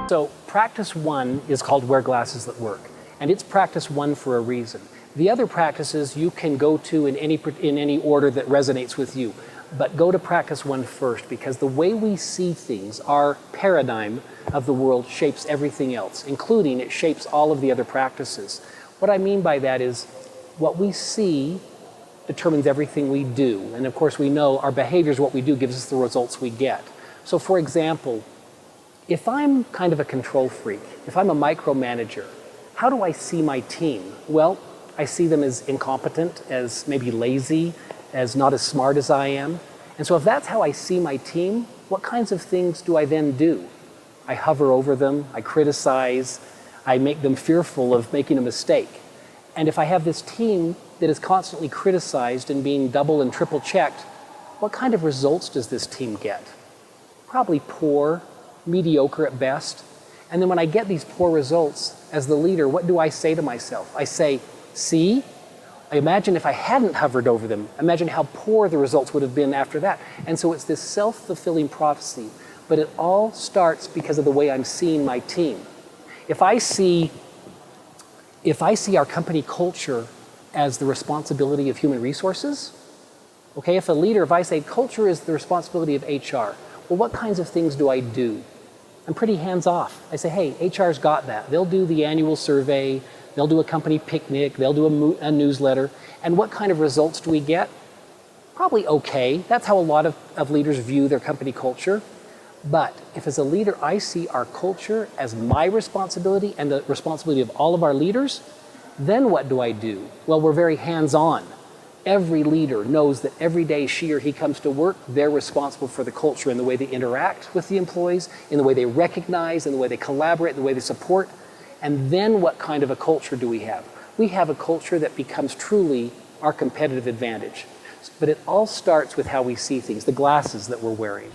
So practice one is called Wear Glasses That Work, and it's practice one for a reason. The other practices you can go to in any order that resonates with you, but go to practice one first, because the way we see things, our paradigm of the world, shapes everything else, including it shapes all of the other practices. What I mean by that is what we see determines everything we do, and of course we know our behaviors, what we do, gives us the results we get. So for example, if I'm kind of a control freak, if I'm a micromanager, how do I see my team? Well, I see them as incompetent, as maybe lazy, as not as smart as I am. And so if that's how I see my team, what kinds of things do I then do? I hover over them, I criticize, I make them fearful of making a mistake. And if I have this team that is constantly criticized and being double and triple checked, what kind of results does this team get? Probably poor, mediocre at best. And then when I get these poor results, as the leader, what do I say to myself? I say, see? I imagine if I hadn't hovered over them, imagine how poor the results would have been after that. And so it's this self-fulfilling prophecy, but it all starts because of the way I'm seeing my team. If I see our company culture as the responsibility of human resources, okay, if a leader, if I say culture is the responsibility of HR, well, what kinds of things do I do? I'm pretty hands-off. I say, hey, HR's got that. They'll do the annual survey, they'll do a company picnic, they'll do a newsletter. And what kind of results do we get? Probably okay. That's how a lot of leaders view their company culture. But if as a leader I see our culture as my responsibility and the responsibility of all of our leaders, then what do I do? Well, we're very hands-on. Every leader knows that every day she or he comes to work, they're responsible for the culture in the way they interact with the employees, in the way they recognize, in the way they collaborate, in the way they support. And then what kind of a culture do we have? We have a culture that becomes truly our competitive advantage. But it all starts with how we see things, the glasses that we're wearing.